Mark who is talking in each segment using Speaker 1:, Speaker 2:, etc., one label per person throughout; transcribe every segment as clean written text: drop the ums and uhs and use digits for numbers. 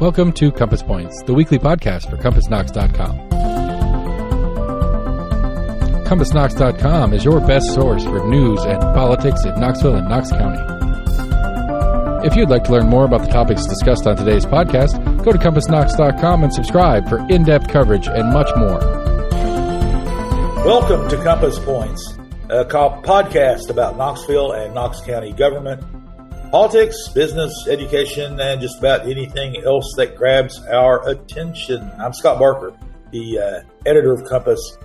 Speaker 1: Welcome to Compass Points, the weekly podcast for CompassKnox.com. CompassKnox.com is your best source for news and politics in Knoxville and Knox County. If you'd like to learn more about the topics discussed on today's podcast, go to CompassKnox.com and subscribe for in-depth coverage and much more.
Speaker 2: Welcome to Compass Points, a podcast about Knoxville and Knox County government, politics, business, education, and just about anything else that grabs our attention. I'm Scott Barker, the editor of Compass.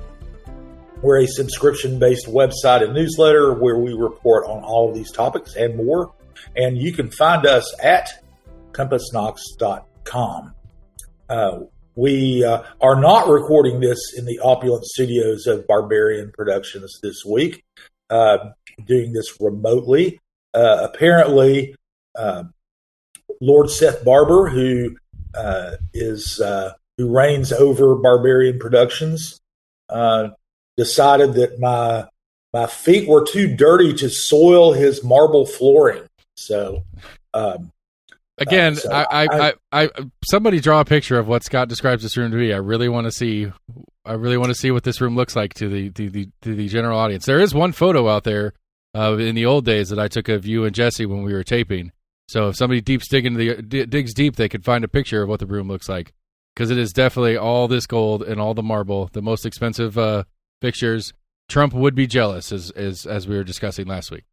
Speaker 2: We're a subscription-based website and newsletter where we report on all of these topics and more. And you can find us at CompassKnox.com. We are not recording this in the opulent studios of Barbarian Productions this week, doing this remotely. Apparently, Lord Seth Barber, who reigns over Barbarian Productions, decided that my feet were too dirty to soil his marble flooring. So,
Speaker 1: again, I somebody draw a picture of what Scott describes this room to be. I really want to see what this room looks like to the general audience. There is one photo out there in the old days that I took of you and Jesse when we were taping. So if somebody digs deep, they could find a picture of what the room looks like, because it is definitely all this gold and all the marble, the most expensive fixtures. Trump would be jealous, as we were discussing last week.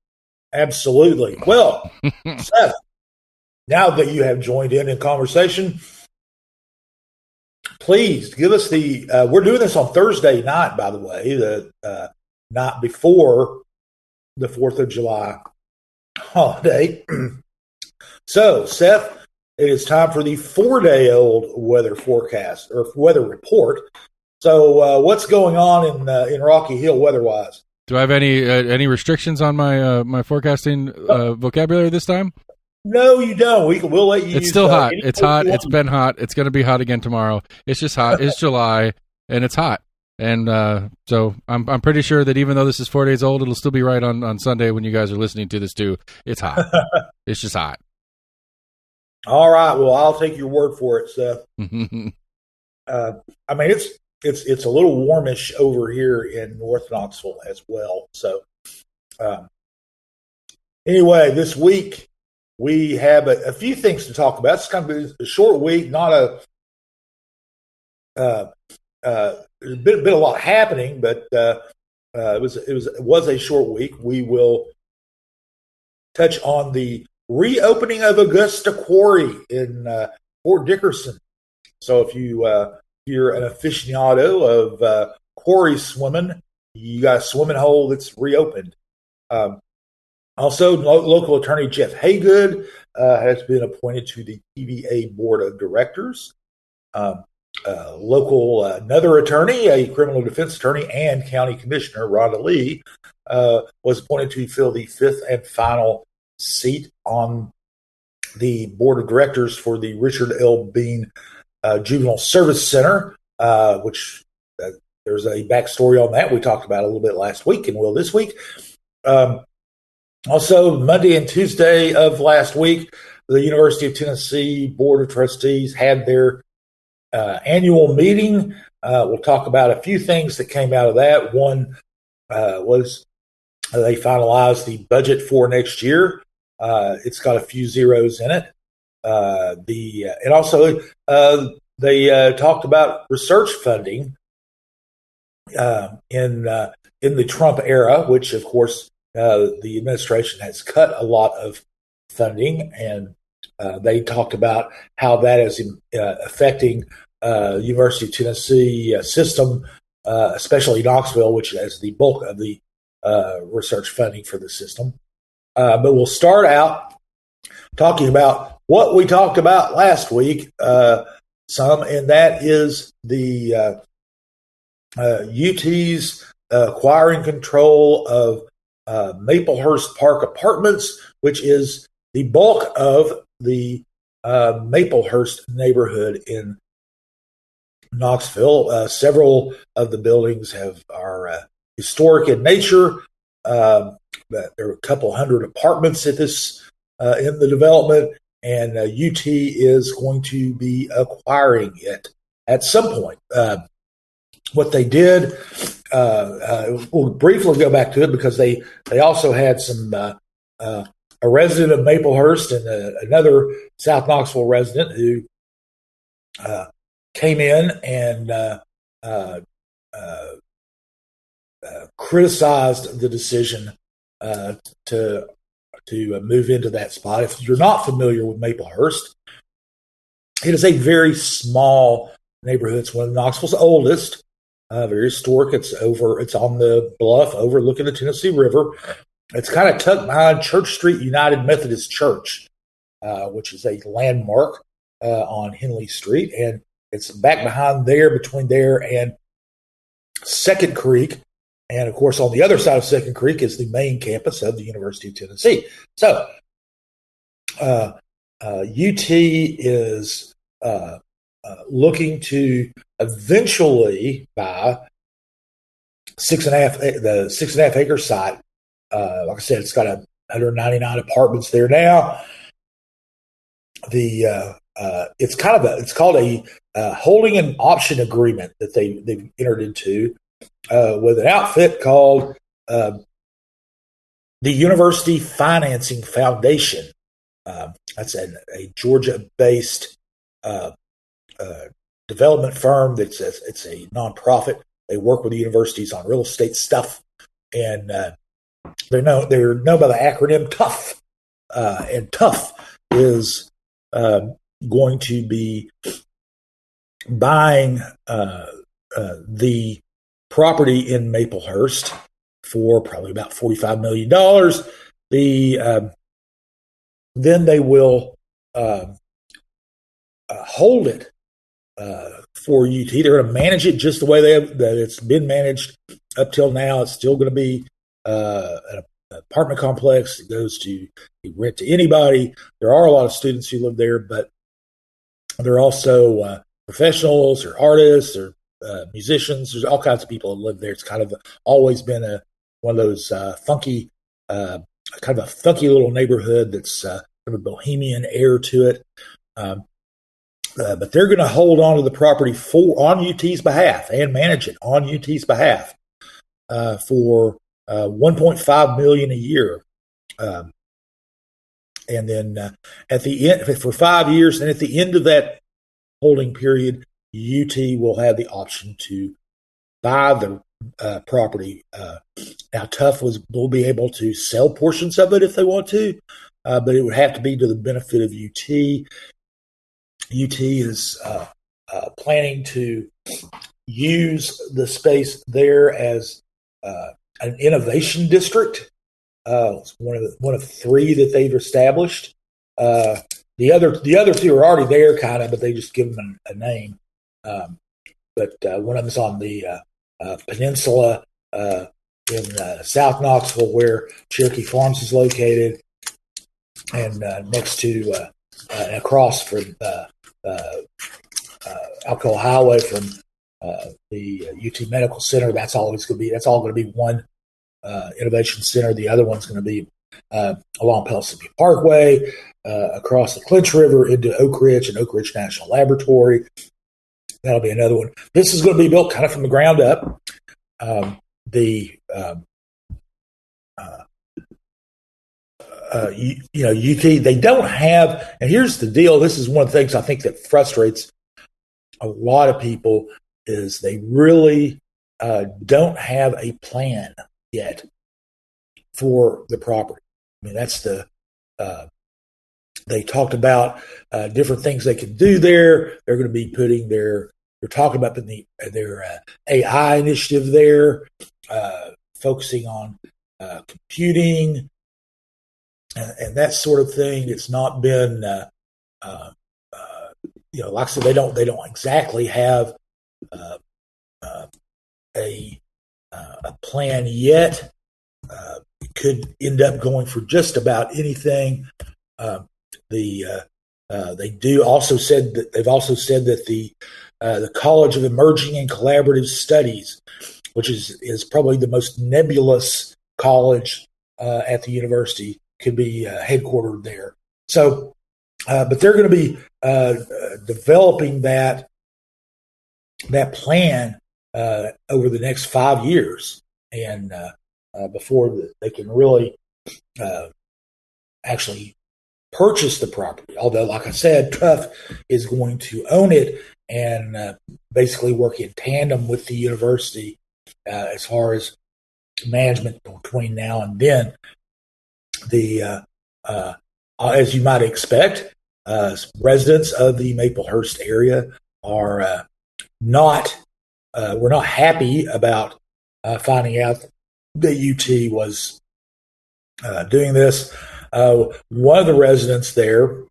Speaker 2: Absolutely. Well, Seth, now that you have joined in conversation, please give us we're doing this on Thursday night, by the way, the night before the 4th of July holiday. So, Seth, it is time for the 4-day-old weather forecast or weather report. So, what's going on in Rocky Hill weather-wise?
Speaker 1: Do I have any restrictions on my forecasting vocabulary this time?
Speaker 2: No, you don't. We'll let you.
Speaker 1: It's still hot. It's hot. It's been hot. It's going to be hot again tomorrow. It's just hot. It's July, and it's hot. And so I'm pretty sure that even though this is 4 days old, it'll still be right on Sunday when you guys are listening to this too. It's hot. It's just hot.
Speaker 2: All right. Well, I'll take your word for it, Seth. I mean, it's a little warmish over here in North Knoxville as well. So anyway, this week we have a few things to talk about. It's kind of a short week, not there's been a lot happening, but it was a short week. We will touch on the reopening of Augusta Quarry in Fort Dickerson. So if you're an aficionado of quarry swimming, you got a swimming hole that's reopened. Also, local attorney Jeff Hagood has been appointed to the TVA board of directors. Another attorney, a criminal defense attorney and county commissioner, Rhonda Lee, was appointed to fill the 5th and final seat on the board of directors for the Richard L. Bean Juvenile Service Center, which there's a backstory on that. We talked about a little bit last week and will this week. Also, Monday and Tuesday of last week, the University of Tennessee Board of Trustees had their annual meeting. We'll talk about a few things that came out of that. One was they finalized the budget for next year. It's got a few zeros in it. And also they talked about research funding in the Trump era, which of course the administration has cut a lot of funding, and they talked about how that is affecting University of Tennessee system, especially Knoxville, which has the bulk of the research funding for the system. But we'll start out talking about what we talked about last week, and that is the UT's acquiring control of Maplehurst Park Apartments, which is the bulk of the Maplehurst neighborhood in Knoxville. Several of the buildings are historic in nature. There are a couple hundred apartments at this in the development, and UT is going to be acquiring it at some point. What they did, we'll briefly go back to it because they also had a resident of Maplehurst and another South Knoxville resident who came in and criticized the decision to move into that spot. If you're not familiar with Maplehurst, it is a very small neighborhood. It's one of Knoxville's oldest. Very historic. It's on the bluff overlooking the Tennessee River. It's kind of tucked behind Church Street United Methodist Church, which is a landmark on Henley Street. And it's back behind there, between there and Second Creek. And, of course, on the other side of Second Creek is the main campus of the University of Tennessee. So UT is looking to eventually buy the 6.5 acre site. Like I said, it's got 199 apartments there now. It's called a holding an option agreement that they've entered into with an outfit called the University Financing Foundation. That's a Georgia-based development firm. It's a nonprofit. They work with the universities on real estate stuff, and they're known by the acronym TUF. And TUF is going to be buying the property in Maplehurst for probably about $45 million. Then they will hold it for UT. They're going to manage it just the way that it's been managed up till now. It's still going to be an apartment complex. It goes to rent to anybody. There are a lot of students who live there, but there are also professionals or artists or musicians. There's all kinds of people that live there. It's kind of always been one of those funky little neighborhood that's kind of a bohemian air to it. But they're going to hold on to the property on UT's behalf and manage it on UT's behalf for $1.5 million a year, and then at the end for 5 years. And at the end of that holding period, UT will have the option to buy the property. Now, TUF will be able to sell portions of it if they want to, but it would have to be to the benefit of UT. UT is planning to use the space there as an innovation district. It's one of three that they've established. The other two are already there, kind of, but they just give them a name. But one of them is on the peninsula in South Knoxville, where Cherokee Farms is located, and next to across from Alcoa Highway from the UT Medical Center. That's all going to be one innovation center. The other one's going to be along Pellissippi Parkway, across the Clinch River into Oak Ridge and Oak Ridge National Laboratory. That'll be another one. This is going to be built kind of from the ground up. UT, they don't have, and here's the deal. This is one of the things I think that frustrates a lot of people is they really don't have a plan yet for the property. I mean, that's they talked about different things they can do there. They're going to be they're talking about their AI initiative there, focusing on computing and that sort of thing. It's not been, like I said, they don't exactly have a plan yet. It could end up going for just about anything. They've also said that the College of Emerging and Collaborative Studies, which is probably the most nebulous college at the university, could be headquartered there. So but they're going to be developing that plan over the next 5 years, and before they can really actually purchase the property. Although, like I said, Tuff is going to own it and basically work in tandem with the university as far as management between now and then. The as you might expect, residents of the Maplehurst area are we're not happy about finding out that UT was doing this. One of the residents there,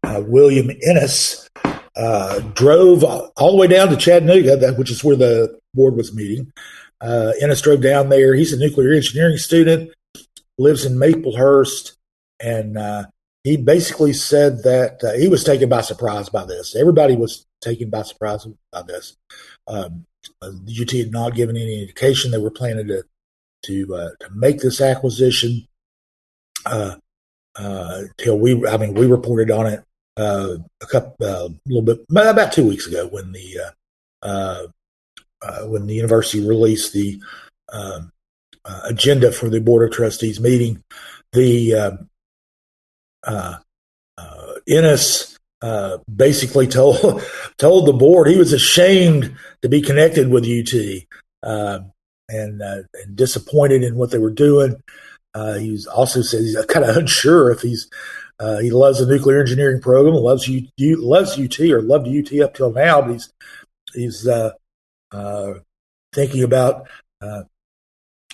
Speaker 2: William Ennis, drove all the way down to Chattanooga, which is where the board was meeting. Ennis drove down there. He's a nuclear engineering student, lives in Maplehurst, and he basically said that he was taken by surprise by this. Everybody was taken by surprise by this. UT had not given any indication they were planning to make this acquisition till we reported on it about 2 weeks ago when the university released the agenda for the Board of Trustees meeting. The Ennis basically told the board he was ashamed to be connected with UT and disappointed in what they were doing. He also said he's kind of unsure if he loves the nuclear engineering program, loves UT or loved UT up till now, but he's thinking about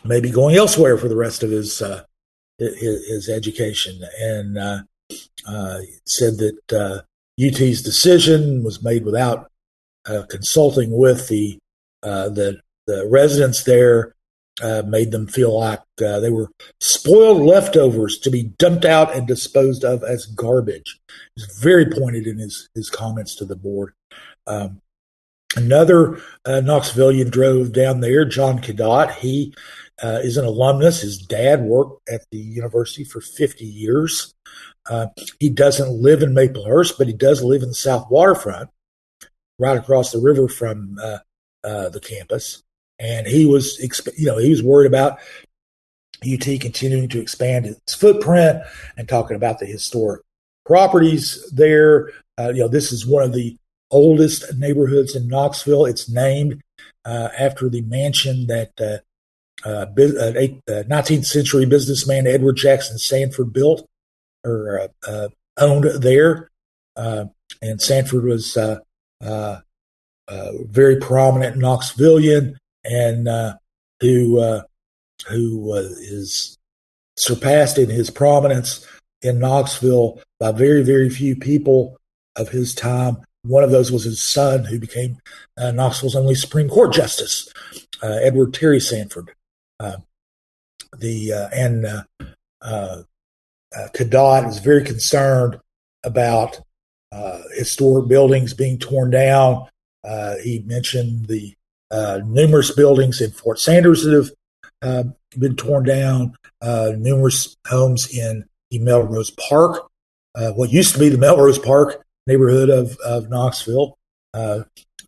Speaker 2: maybe going elsewhere for the rest of his education, and said that UT's decision was made without consulting with the residents there. Made them feel like they were spoiled leftovers to be dumped out and disposed of as garbage. He was very pointed in his comments to the board. Another Knoxvillian drove down there, John Cadott. He is an alumnus. His dad worked at the university for 50 years. He doesn't live in Maplehurst, but he does live in the South Waterfront, right across the river from the campus. And he was worried about UT continuing to expand its footprint and talking about the historic properties there. This is one of the oldest neighborhoods in Knoxville. It's named after the mansion that 19th century businessman Edward Jackson Sanford built or owned there. And Sanford was very prominent Knoxvillian, and who is surpassed in his prominence in Knoxville by very, very few people of his time. One of those was his son, who became Knoxville's only Supreme Court justice, Edward Terry Sanford. Cadott is very concerned about historic buildings being torn down. He mentioned the numerous buildings in Fort Sanders that have been torn down, numerous homes in the Melrose Park, what used to be the Melrose Park neighborhood of Knoxville,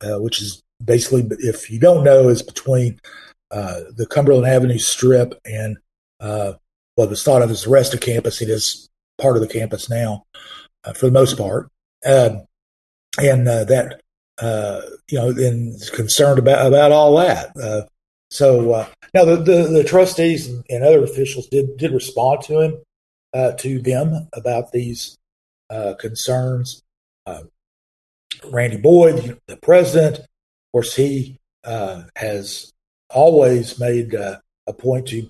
Speaker 2: which is basically, if you don't know, is between the Cumberland Avenue Strip and what was thought of as the rest of campus. It is part of the campus now, for the most part, and concerned about all that. So now the trustees and other officials did respond to them about these concerns. Randy Boyd, the president, of course, he has always made a point to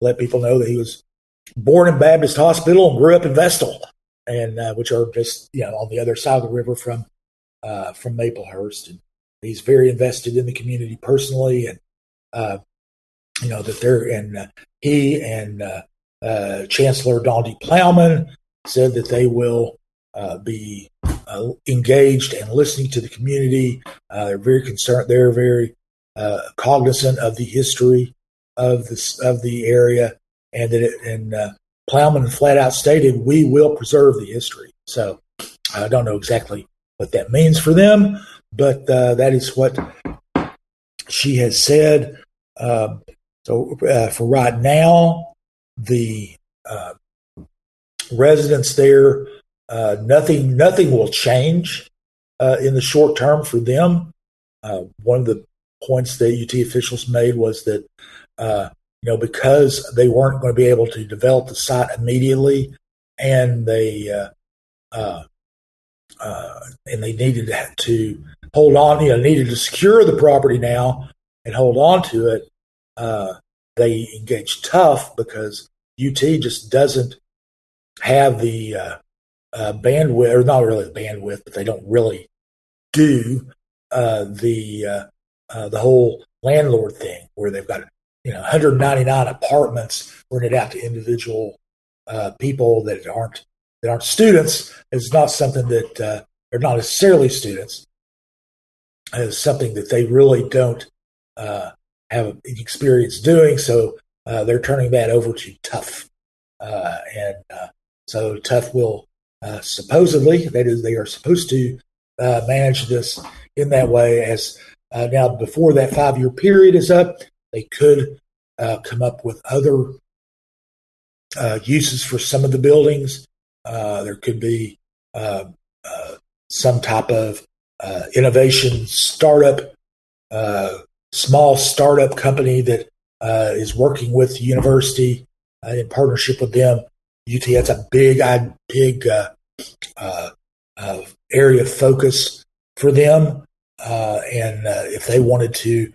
Speaker 2: let people know that he was born in Baptist Hospital and grew up in Vestal, and which are just on the other side of the river from Maplehurst. And he's very invested in the community personally, and that they're he and Chancellor Donde Plowman said that they will be engaged and listening to the community. They're very concerned. They're very cognizant of the history of the area, and that Plowman flat out stated, we will preserve the history. So I don't know exactly what that means for them, but that is what she has said. For right now, the residents there, nothing will change in the short term for them. One of the points that UT officials made was that because they weren't going to be able to develop the site immediately, and they needed to hold on, needed to secure the property now and hold on to it. They engaged tough because UT just doesn't have the bandwidth, or not really the bandwidth, but they don't really do the whole landlord thing where they've got 199 apartments rented out to individual people that aren't students. It's not something that they're not necessarily students. It's something that they really don't have experience doing. So they're turning that over to Tough, and so Tough will supposedly, that is, they are supposed to manage this in that way. As now, before that 5-year period is up, they could come up with other uses for some of the buildings. There could be some type of innovation startup, small startup company that is working with the university in partnership with them. UT has a big area of focus for them, and if they wanted to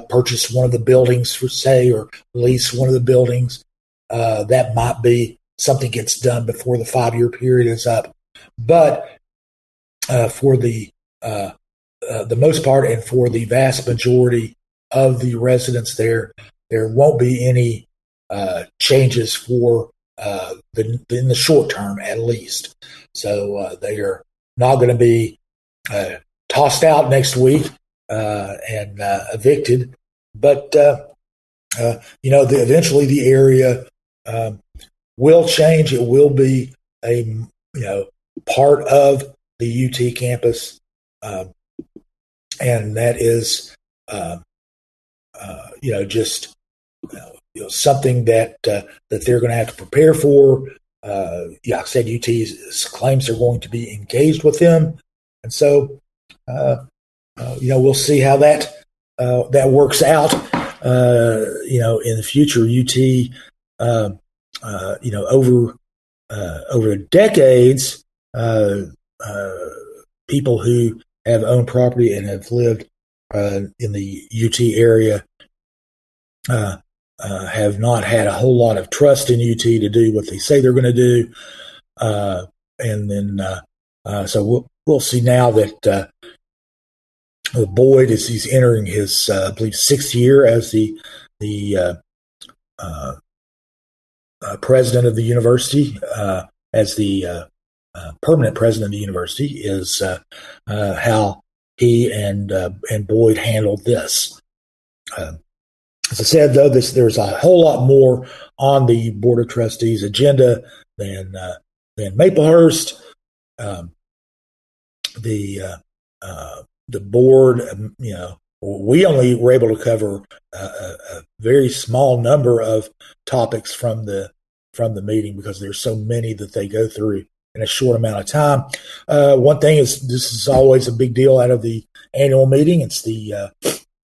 Speaker 2: purchase one of the buildings for say, or lease one of the buildings, that might be something gets done before the 5-year period is up. But for the most part, and for the vast majority of the residents there won't be any changes for in the short term, at least. So they are not going to be tossed out next week and evicted, but eventually the area will change. It will be a part of the UT campus, and that is just something that they're going to have to prepare for. Like I said, UT claims they're going to be engaged with them, and so we'll see how that works out. In the future, UT, over decades, people who have owned property and have lived in the UT area have not had a whole lot of trust in UT to do what they say they're going to do, and then so we'll see now that Boyd he's entering his I believe 6th year as the president of the university, as the permanent president of the university, is how he and Boyd handled this. As I said, though, there's a whole lot more on the Board of Trustees agenda than Maplehurst. The board, we only were able to cover a very small number of topics from the meeting because there's so many that they go through in a short amount of time. One thing is, this is always a big deal out of the annual meeting. It's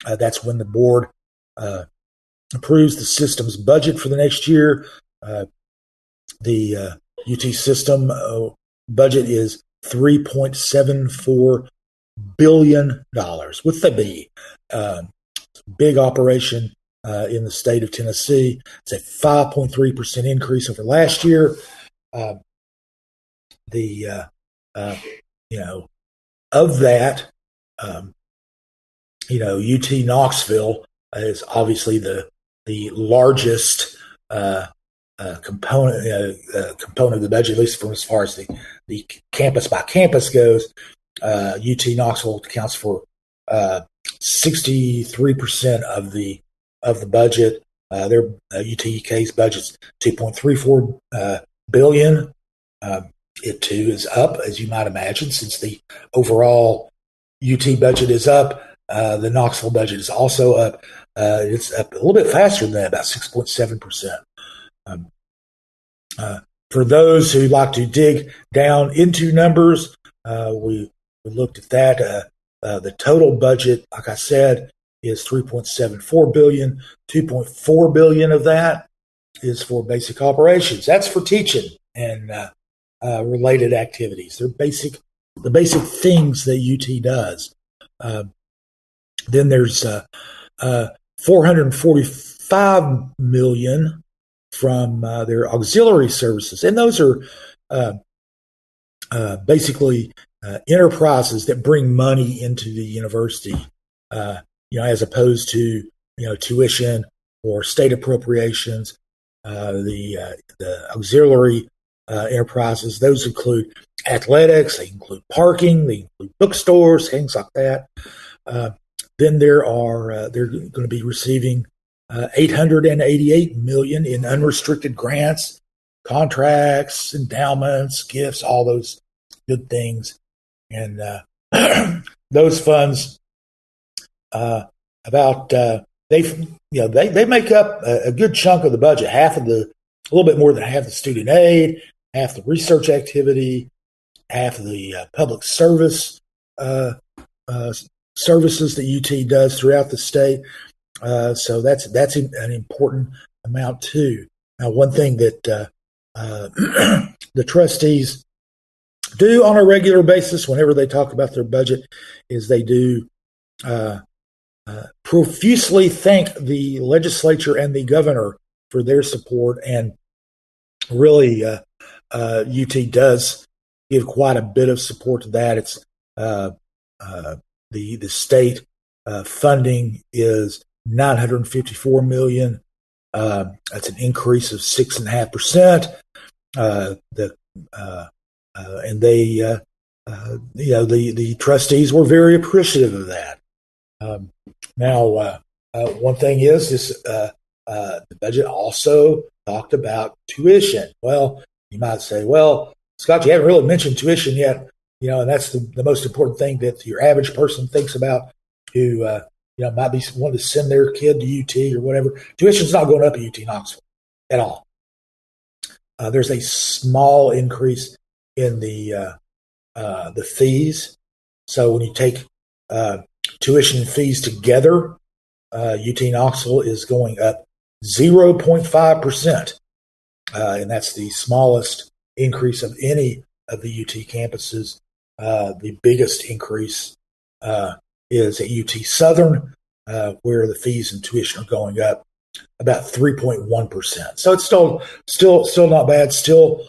Speaker 2: that's when the board approves the system's budget for the next year. The UT system budget is $3.74 billion with the B. Big operation in the state of Tennessee. It's a 5.3% increase over last year. Of that, UT-Knoxville is obviously the largest component of the budget, at least from as far as the campus by campus goes. UT-Knoxville accounts for 63% of the budget. Their UTK's budget's $2.34 billion. It too is up, as you might imagine, since the overall UT budget is up. The Knoxville budget is also up. It's up a little bit faster than that, about 6.7%. For those who like to dig down into numbers, we looked at that. The total budget, like I said, is $3.74 billion. $2.4 billion of that is for basic operations. That's for teaching and related activities. They're the basic things that UT does. Then there's $445 million from their auxiliary services, and those are basically enterprises that bring money into the university, as opposed to tuition or state appropriations. The auxiliary enterprises, those include athletics, they include parking, they include bookstores, things like that. Then they're going to be receiving $888 million in unrestricted grants, contracts, endowments, gifts, all those good things. And those funds, they make up a good chunk of the budget. A little bit more than half the student aid, half the research activity, half of the public service services that UT does throughout the state. So that's an important amount too. Now, one thing that the trustees do on a regular basis whenever they talk about their budget is they do profusely thank the legislature and the governor for their support, and really UT does give quite a bit of support to that. It's the state funding is $954 million. That's an increase of 6.5%. And they, the trustees were very appreciative of that. Now, one thing is this: the budget also talked about tuition. Well, you might say, "Well, Scott, you haven't really mentioned tuition yet." And that's the most important thing that your average person thinks about who might be wanting to send their kid to UT or whatever. Tuition's not going up at UT-Knoxville at all. There's a small increase in the fees. So when you take tuition and fees together, UT-Knoxville is going up 0.5%, and that's the smallest increase of any of the UT campuses. The biggest increase is at UT Southern, where the fees and tuition are going up about 3.1%. So it's still not bad. Still,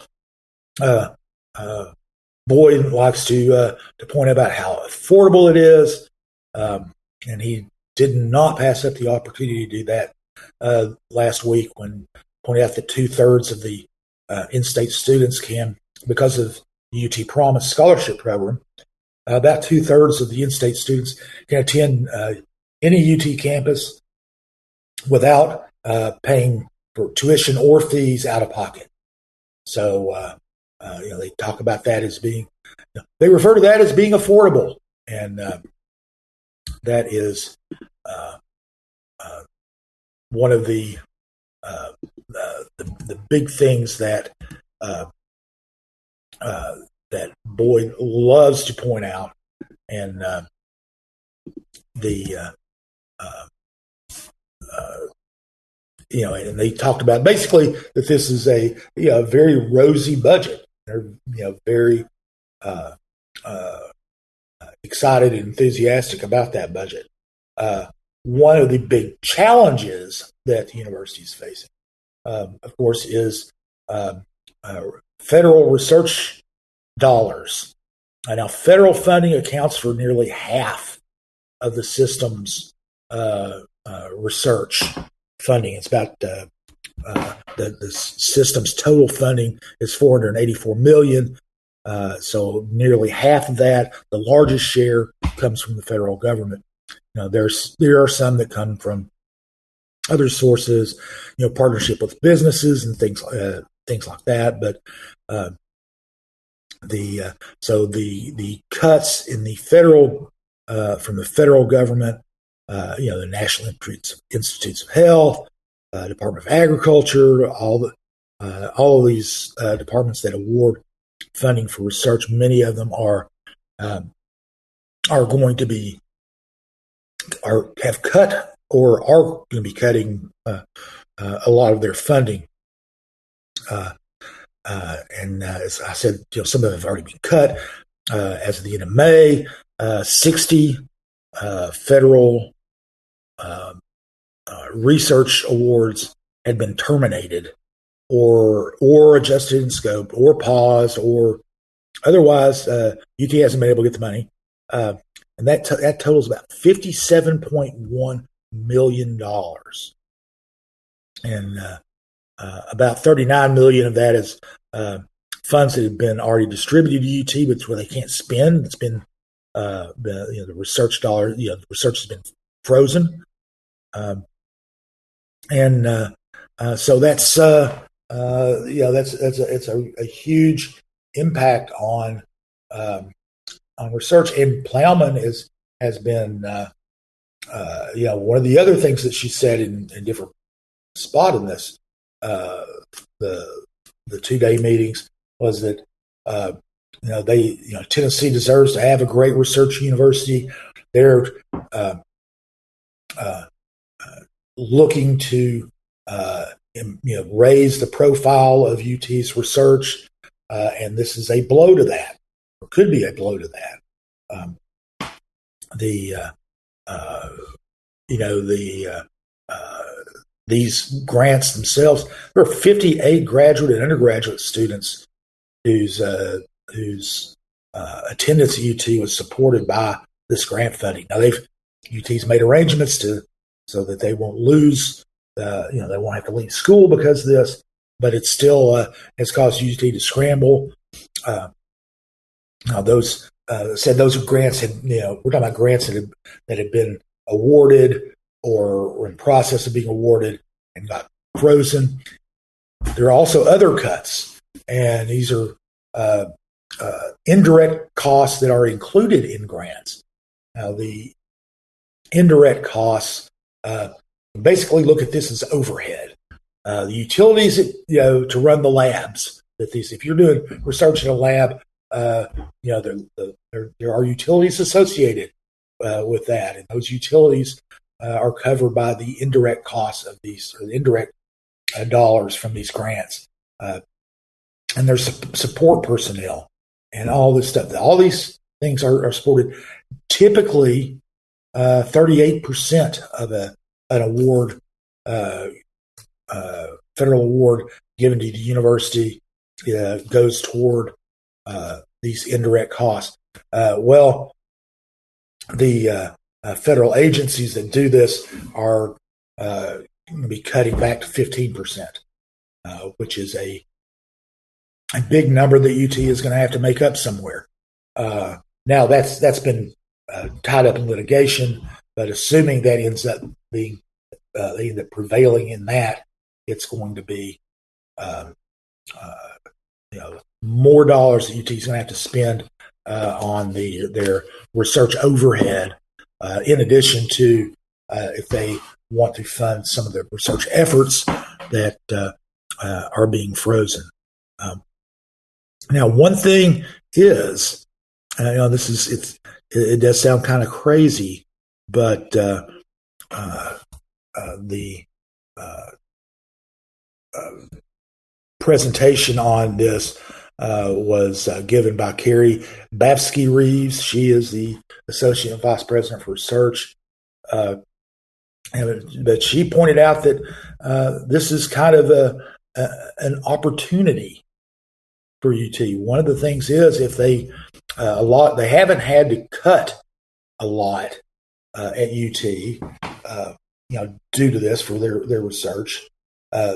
Speaker 2: Boyd likes to point about how affordable it is, and he did not pass up the opportunity to do that last week when pointing out that 2/3 of the in-state students can, because of the UT Promise Scholarship Program, about 2/3 of the in-state students can attend any UT campus without paying for tuition or fees out of pocket. So, they talk about that as being, they refer to that as being affordable. And that is one of the big things that that Boyd loves to point out. And and they talked about basically that this is a very rosy budget. They're very excited and enthusiastic about that budget. One of the big challenges that the university is facing, of course, is federal research dollars. Now, federal funding accounts for nearly half of the system's research funding. It's about the system's total funding is $484 million. So nearly half of that, the largest share, comes from the federal government. There are some that come from other sources, partnership with businesses and things like that. But the cuts in the federal from the federal government, the National Institutes of Health, Department of Agriculture, all of these departments that award funding for research, many of them are going to be have cut or are going to be cutting a lot of their funding. And as I said, some of them have already been cut. As of the end of May, 60 federal research awards had been terminated or adjusted in scope or paused or otherwise. UT hasn't been able to get the money. And that totals about $57.1 million. And about $39 million of that is funds that have been already distributed to UT, but where they can't spend. It's been the research dollar. The research has been frozen, so that's a huge impact on research. And Plowman has been one of the other things that she said in different spot in this the 2-day meetings was that Tennessee deserves to have a great research university. They're looking to raise the profile of UT's research, and this is a blow to that, or could be a blow to that. These grants themselves, there are 58 graduate and undergraduate students whose attendance at UT was supported by this grant funding. Now UT's made arrangements so that they won't lose, they won't have to leave school because of this, but it still has caused UT to scramble. Now those grants we're talking about grants that had been awarded or were in process of being awarded and got frozen. There are also other cuts, and these are indirect costs that are included in grants. Now, the indirect costs basically look at this as overhead. The utilities, to run the labs. If you're doing research in a lab, there are utilities associated with that, and those utilities are covered by the indirect costs of these, or the indirect dollars from these grants. And there's support personnel and all this stuff. All these things are supported. Typically, 38% of an award, federal award given to the university, goes toward these indirect costs. The federal agencies that do this are going to be cutting back to 15%, which is a big number that UT is going to have to make up somewhere. Now that's been tied up in litigation, but assuming that ends up being they end up prevailing in that, it's going to be more dollars that UT is going to have to spend on their research overhead, in addition to if they want to fund some of the research efforts that are being frozen. Now, one thing is, it does sound kind of crazy, but the presentation on this was given by Carrie Babsky-Reeves. She is the Associate Vice President for Research. But she pointed out that this is kind of an opportunity for UT. One of the things is if they haven't had to cut a lot at UT, due to this for their research.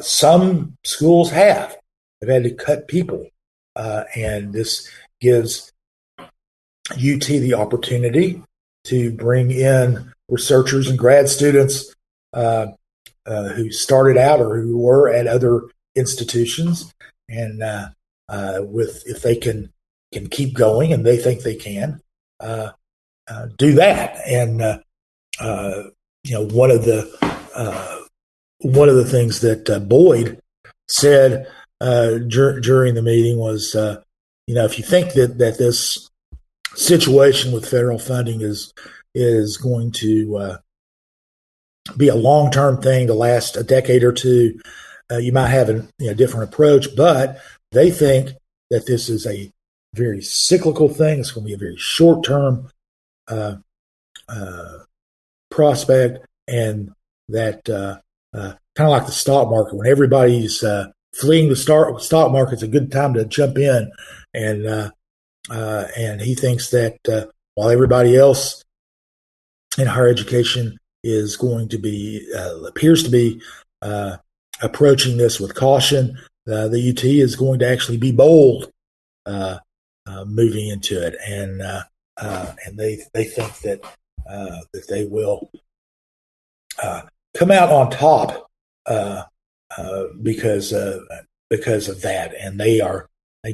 Speaker 2: Some schools have. They've had to cut people, and this gives UT the opportunity to bring in researchers and grad students who started out or who were at other institutions, and if they can keep going, and they think they can do that. And one of the things that Boyd said during the meeting was, if you think that this situation with federal funding is going to be a long-term thing to last a decade or two, you might have a different approach. But they think that this is a very cyclical thing. It's going to be a very short-term prospect, and that kind of like the stock market, when everybody's fleeing the stock market, it's a good time to jump in. And he thinks that while everybody else in higher education is going to be appears to be approaching this with caution, the UT is going to actually be bold moving into it, and they think that they will come out on top because of that, and they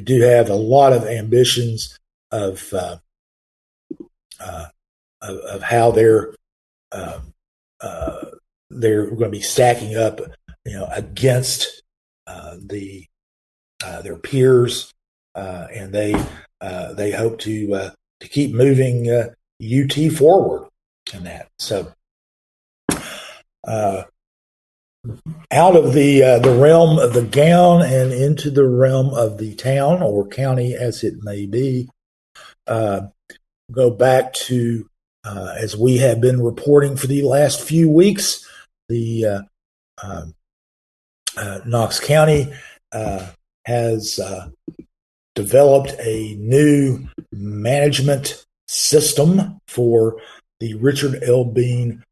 Speaker 2: do have a lot of ambitions of how they're going to be stacking up, against their peers, and they hope to keep moving UT forward in that. So, out of the realm of the gown and into the realm of the town or county, as it may be, go back to as we have been reporting for the last few weeks, the Knox County has developed a new management system for the Richard L. Bean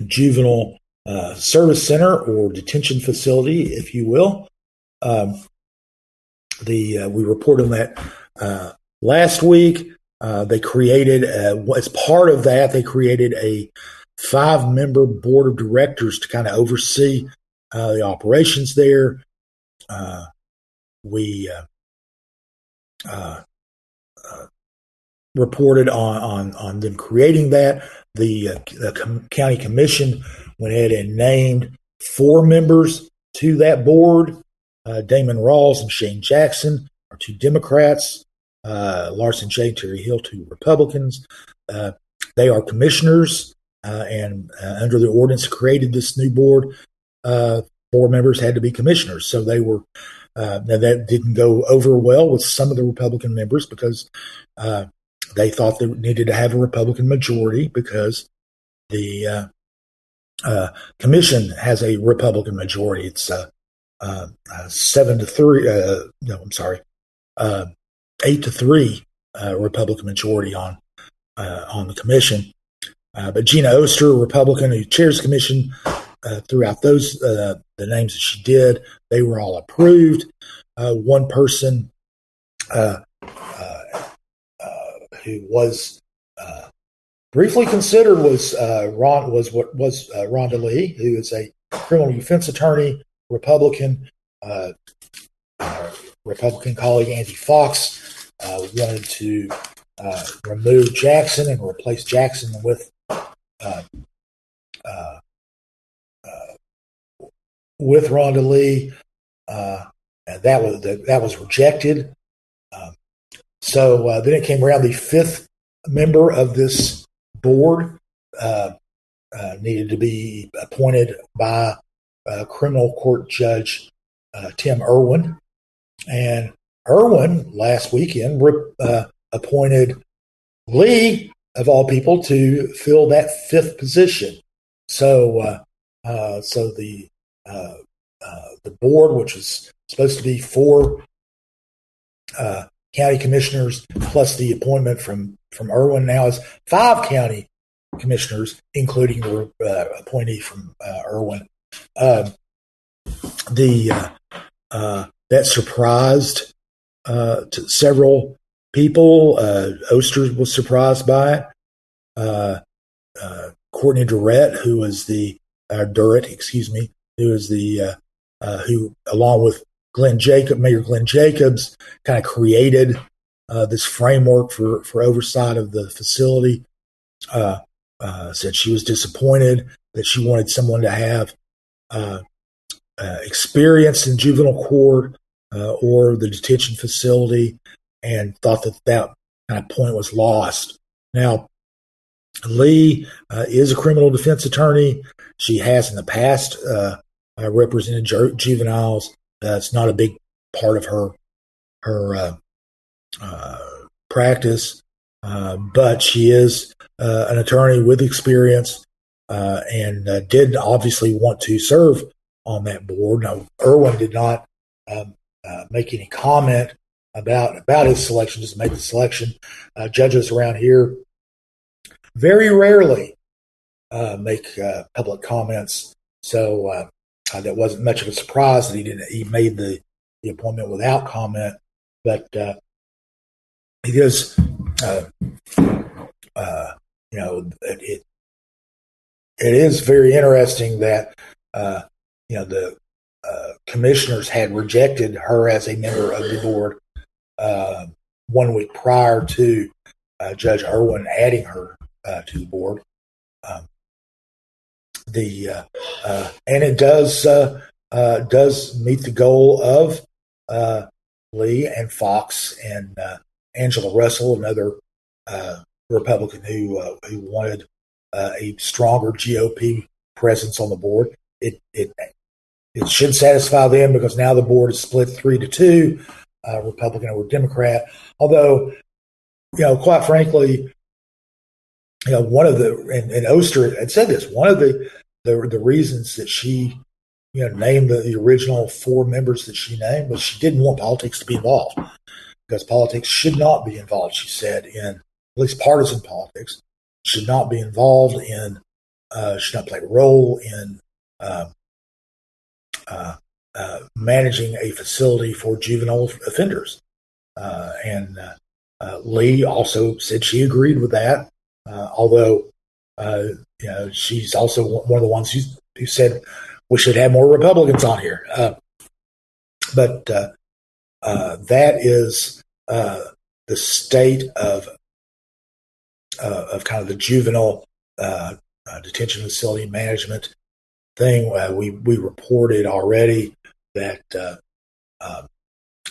Speaker 2: Juvenile Service Center, or detention facility, if you will. We reported on that last week. They created, as part of that, they created a 5-member board of directors to kind of oversee the operations there. We reported on them creating that. The county commission went ahead and named 4 members to that board. Damon Rawls and Shane Jackson are 2 Democrats. Larson J. Terry Hill, 2 Republicans. They are commissioners, and under the ordinance created this new board, 4 members had to be commissioners. So they were. Now that didn't go over well with some of the Republican members because they thought they needed to have a Republican majority because the commission has a Republican majority. It's 7-3. No, I'm sorry, 8-3 Republican majority on the commission. But Gina Oster, a Republican who chairs the commission, throughout those the names that she did, they were all approved. One person who was briefly considered was Rhonda Lee, who is a criminal defense attorney, Republican. Republican colleague Andy Fox wanted to remove Jackson and replace Jackson with Rhonda Lee, and that was rejected. So then it came around, the 5th member of this board needed to be appointed by criminal court judge Tim Irwin. And Irwin last weekend appointed Lee, of all people, to fill that 5th position. So the board, which was supposed to be 4 county commissioners plus the appointment from Irwin, now is 5 county commissioners, including the appointee from Irwin. That surprised to several people. Oster was surprised by it. Courtney Durrett, who was the Durrett, who is who, along with Mayor Glenn Jacobs, kind of created this framework for oversight of the facility. Said she was disappointed that she wanted someone to have experience in juvenile court or the detention facility, and thought that kind of point was lost. Now, Lee is a criminal defense attorney. She has in the past represented juveniles. It's not a big part of her practice, but she is an attorney with experience and did obviously want to serve on that board. Now, Irwin did not make any comment about his selection, just made the selection. Judges around here very rarely make public comments, so that wasn't much of a surprise that he made the appointment without comment. But it is, it is very interesting that the commissioners had rejected her as a member of the board 1 week prior to Judge Irwin adding her to the board. And it does meet the goal of Lee and Fox and Angela Russell, another Republican who wanted a stronger GOP presence on the board. It should satisfy them, because now the board is split 3-2, Republican over Democrat. Although, quite frankly, one of the, and Oster had said this, one of the reasons that she, named the original 4 members that she named was she didn't want politics to be involved, because politics should not be involved, she said, in at least partisan politics, should not be involved in, should not play a role in managing a facility for juvenile offenders. And Lee also said she agreed with that, although she's also one of the ones who said we should have more Republicans on here. But that is the state of kind of the juvenile detention facility management thing. We reported already that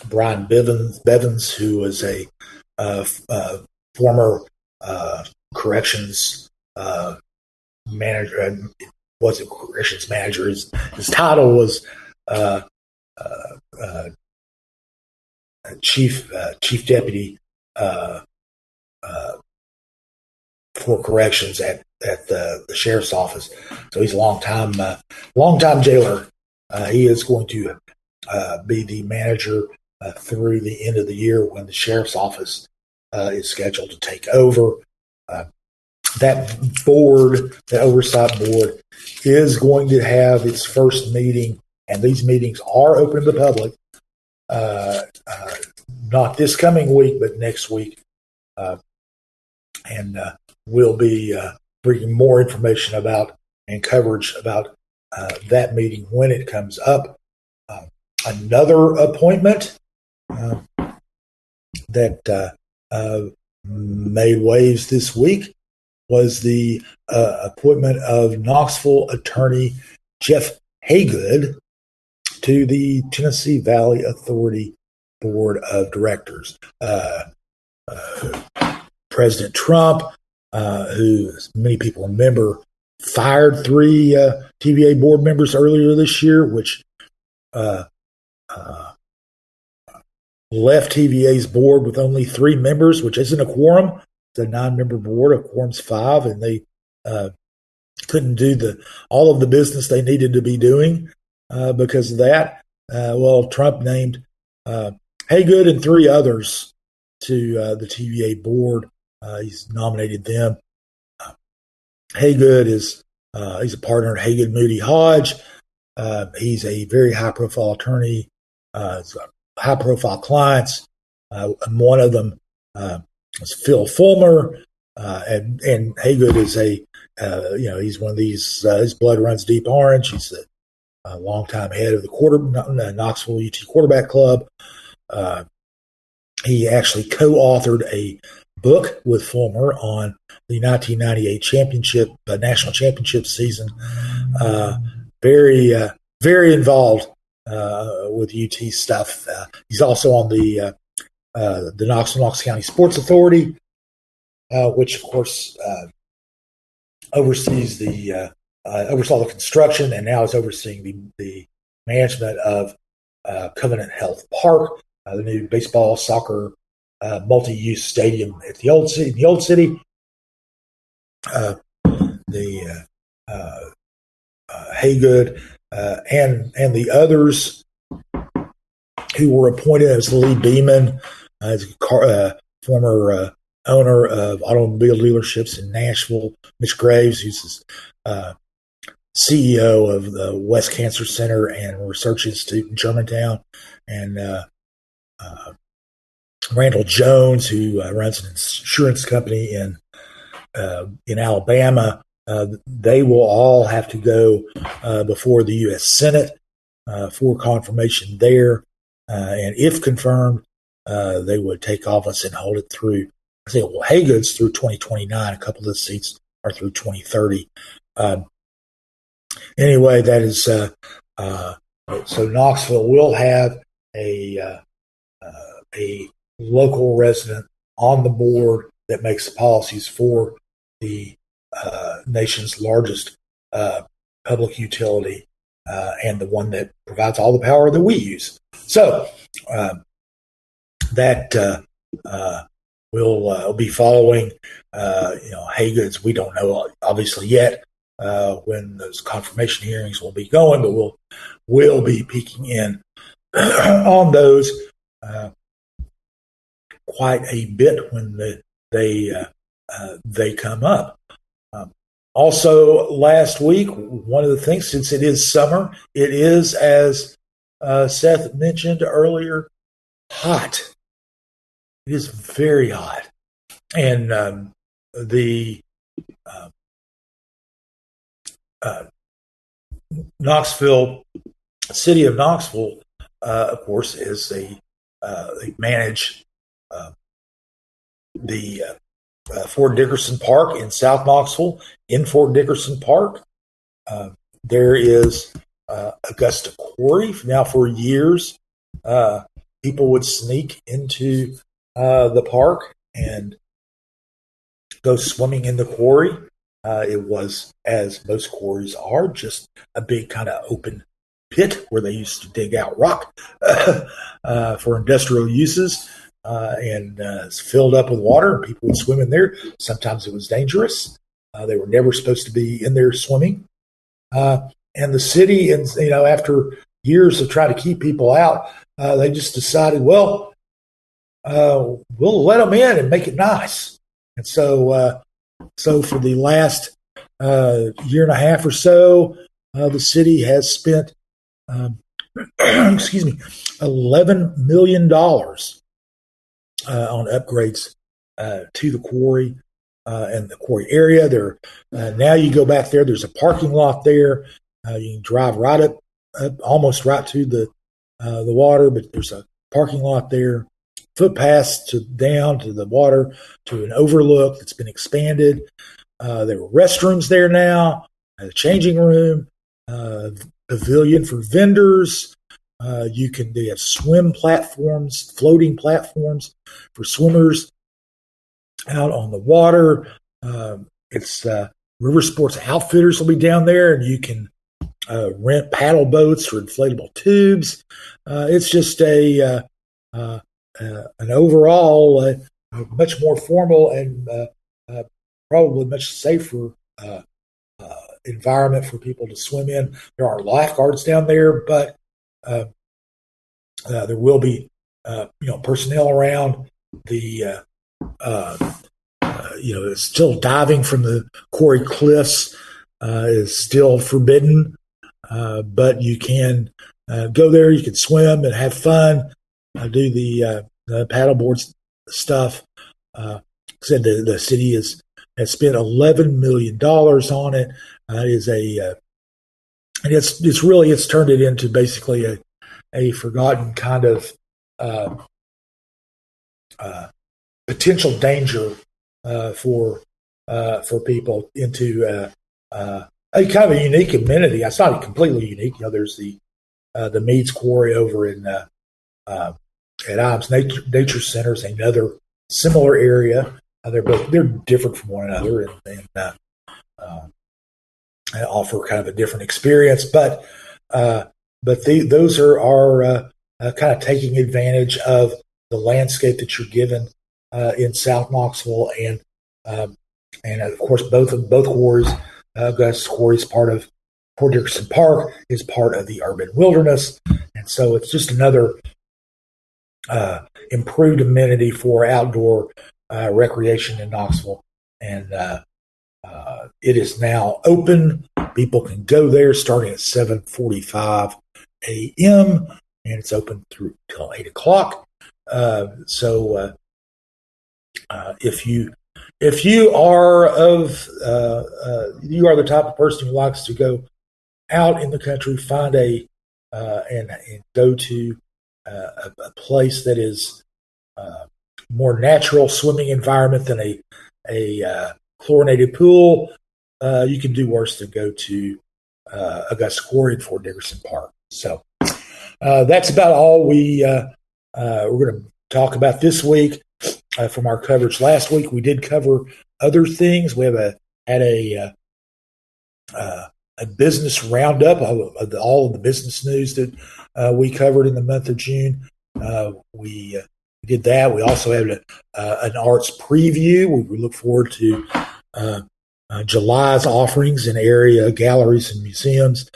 Speaker 2: Brian Bevins, who was a former corrections manager, wasn't corrections manager. His title was chief deputy for corrections at the sheriff's office. So he's a long time jailer. He is going to be the manager through the end of the year, when the sheriff's office is scheduled to take over. That board, the oversight board, is going to have its first meeting, and these meetings are open to the public. Not this coming week, but next week. And we'll be bringing more information about and coverage about that meeting when it comes up. Another appointment that made waves this week was the appointment of Knoxville attorney Jeff Hagood to the Tennessee Valley Authority Board of Directors. President Trump, who many people remember, fired 3 TVA board members earlier this year, which left TVA's board with only 3 members, which isn't a quorum. It's a 9-member board. A quorum's 5, and they couldn't do all of the business they needed to be doing because of that. Trump named Hagood and 3 others to the TVA board. He's nominated them. Hagood is he's a partner at Hagood Moody Hodge. He's a very high-profile attorney. High-profile clients. One of them was Phil Fulmer, and Hagood is he's one of these. His blood runs deep orange. He's a longtime head of the Knoxville UT quarterback club. He actually co-authored a book with Fulmer on the 1998 national championship season. Very involved with UT stuff. He's also on the Knoxville-Knox County Sports Authority, which of course oversaw the construction, and now is overseeing the management of Covenant Health Park, the new baseball, soccer, multi-use stadium at the old city. Hagood and the others who were appointed, as Lee Beeman, former owner of automobile dealerships in Nashville, Mitch Graves, who's CEO of the West Cancer Center and Research Institute in Germantown, and Randall Jones, who runs an insurance company in Alabama. They will all have to go before the U.S. Senate for confirmation there, and if confirmed, they would take office and hold it through. I think Hagood's through 2029. A couple of the seats are through 2030. Anyway, that is so. Knoxville will have a local resident on the board that makes the policies for the nation's largest public utility and the one that provides all the power that we use. So that we'll be following. Hagood's. We don't know obviously yet when those confirmation hearings will be going, but we'll be peeking in on those quite a bit when they come up. Also, last week, one of the things, since it is summer, it is, as Seth mentioned earlier, hot. It is very hot, and the city of Knoxville, of course, is they manage the Fort Dickerson Park in South Knoxville. In Fort Dickerson Park, there is Augusta Quarry. Now, for years, people would sneak into the park and go swimming in the quarry. It was, as most quarries are, just a big kind of open pit where they used to dig out rock for industrial uses, and it's filled up with water, and people would swim in there. Sometimes it was dangerous. They were never supposed to be in there swimming. And the city, and after years of trying to keep people out, they just decided, well, we'll let them in and make it nice. And so for the last year and a half or so, the city has spent, $11 million on upgrades to the quarry and the quarry area. There, now you go back there. There's a parking lot there. You can drive right up almost right to the water, but there's a parking lot there. Footpaths down to the water to an overlook that's been expanded. There are restrooms there now, a changing room, pavilion for vendors. They have swim platforms, floating platforms for swimmers out on the water. It's River Sports Outfitters will be down there, and you can rent paddle boats for inflatable tubes. It's just an overall much more formal and probably much safer environment for people to swim in. There are lifeguards down there, but there will be personnel around. Still diving from the quarry cliffs is still forbidden, but you can go there. You can swim and have fun. Do the paddleboard stuff. Said the city is has spent $11 million on it. And it's turned it into basically a forgotten kind of potential danger for people into a kind of a unique amenity. It's not completely unique. There's the Meads Quarry over in at Ives Nature Center is another similar area. They're different from one another and offer kind of a different experience. But those are kind of taking advantage of the landscape that you're given in South Knoxville, and of course both quarries. Augusta Quarry is part of Fort Dickerson Park, is part of the urban wilderness, and so it's just another improved amenity for outdoor recreation in Knoxville. And it is now open. People can go there starting at 7:45 a.m. and it's open through till 8 o'clock. So if you are the type of person who likes to go out in the country, find and go to a place that is more natural swimming environment than a chlorinated pool, you can do worse than go to Augusta Quarry and Fort Dickerson Park. So that's about all we're going to talk about this week from our coverage last week. We did cover other things. We had a business roundup of all of the business news that we covered in the month of June. We did that. We also had an arts preview. We look forward to July's offerings in area galleries and museums.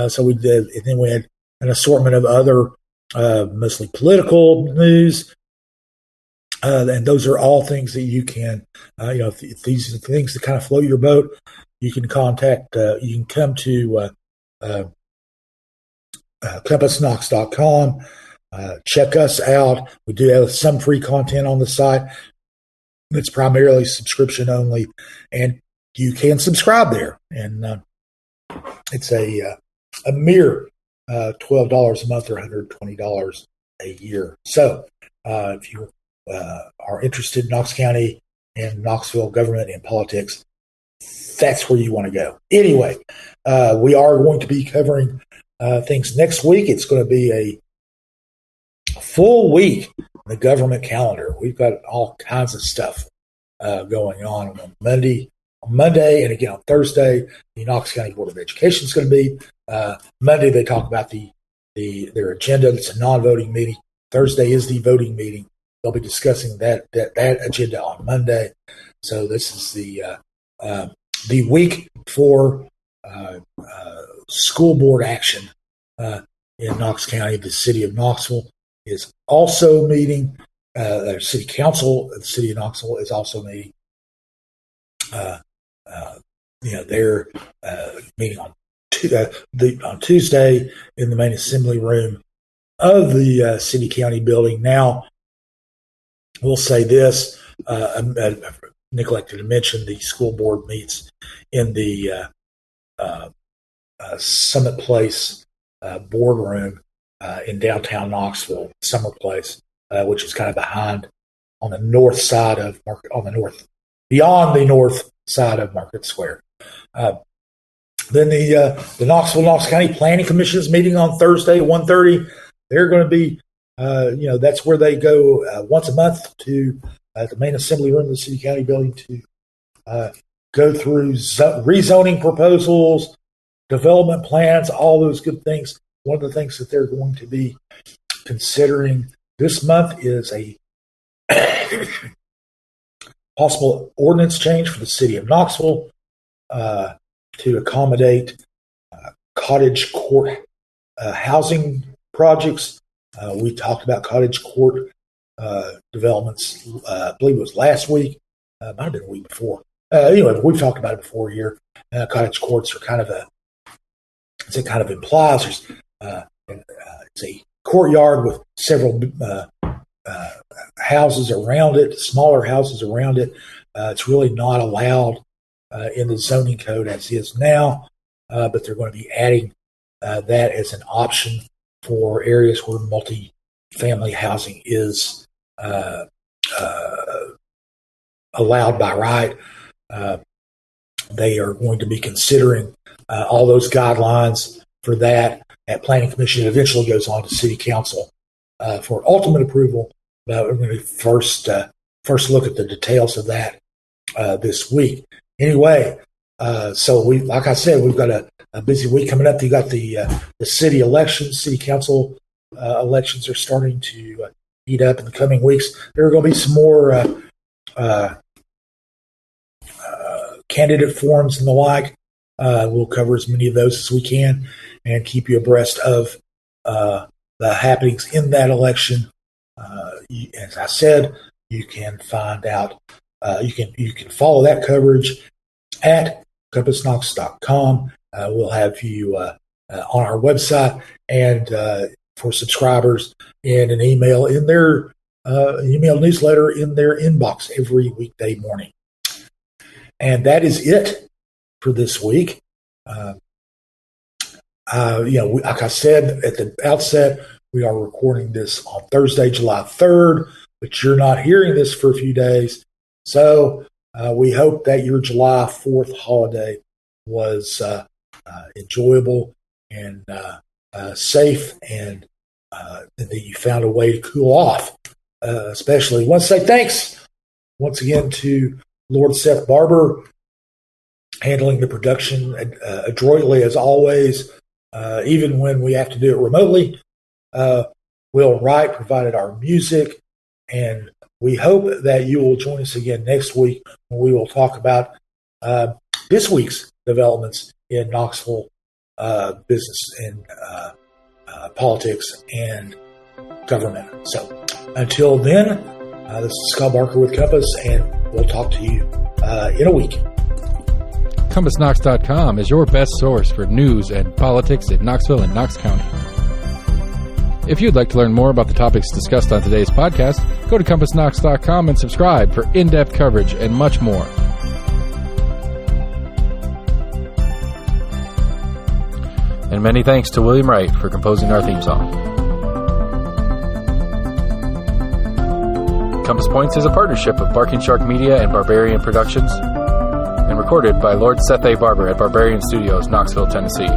Speaker 2: So we did, and then we had an assortment of other mostly political news. And those are all things that you can, if these are things that kind of float your boat, you can contact, you can come to CompassKnox.com, check us out. We do have some free content on the site. It's primarily subscription only, and you can subscribe there. And it's a mere $12 a month or $120 a year. So if you are interested in Knox County and Knoxville government and politics, that's where you want to go. Anyway, we are going to be covering things next week. It's going to be a full week in the government calendar. We've got all kinds of stuff going on Monday, and again on Thursday. The Knox County Board of Education is going to be Monday. They talk about their agenda. It's a non-voting meeting. Thursday is the voting meeting. They'll be discussing that agenda on Monday. So this is the week for school board action in Knox County. The city of Knoxville is also meeting. Their city council of the city of Knoxville is also meeting. They're meeting on Tuesday in the main assembly room of the city county building. Now, we'll say this: I neglected to mention the school board meets in the Summit Place boardroom in downtown Knoxville, Summer Place, which is kind of behind on the north side of beyond the north side of Market Square. Then the Knox County Planning Commission is meeting on Thursday at 1:30. They're going to be, that's where they go once a month to the main assembly room of the city county building to go through rezoning proposals, development plans, all those good things. One of the things that they're going to be considering this month is a possible ordinance change for the city of Knoxville to accommodate cottage court housing projects. We talked about cottage court developments, I believe it was last week, might have been a week before. Anyway, we've talked about it before here. Cottage courts are kind of it kind of implies it's a courtyard with several houses around it, smaller houses around it, It's really not allowed in the zoning code as is now, but they're going to be adding that as an option for areas where multi-family housing is allowed by right. They are going to be considering all those guidelines for that at Planning Commission. It eventually goes on to City Council for ultimate approval. But we're going to first look at the details of that this week. Anyway, so like I said, we've got a busy week coming up. You got the city elections, City Council elections are starting to heat up in the coming weeks. There are going to be some more candidate forums and the like. We'll cover as many of those as we can and keep you abreast of the happenings in that election. As I said, you can find out. You can follow that coverage at CompassKnox.com. We'll have you on our website and for subscribers in an email in their email newsletter in their inbox every weekday morning. And that is it for this week. Like I said at the outset, we are recording this on Thursday, July 3rd, but you're not hearing this for a few days. So we hope that your July 4th holiday was enjoyable and safe, and that you found a way to cool off. Especially, I want to say thanks once again to Lord Seth Barber, handling the production adroitly as always, even when we have to do it remotely. Will Wright provided our music, and we hope that you will join us again next week when we will talk about this week's developments in Knoxville business and politics and government. So until then, this is Scott Barker with Compass, and we'll talk to you in a week.
Speaker 1: CompassKnox.com is your best source for news and politics in Knoxville and Knox County. If you'd like to learn more about the topics discussed on today's podcast, go to CompassKnox.com and subscribe for in-depth coverage and much more. And many thanks to William Wright for composing our theme song. Compass Points is a partnership of Barking Shark Media and Barbarian Productions, and recorded by Lord Seth A. Barber at Barbarian Studios, Knoxville, Tennessee.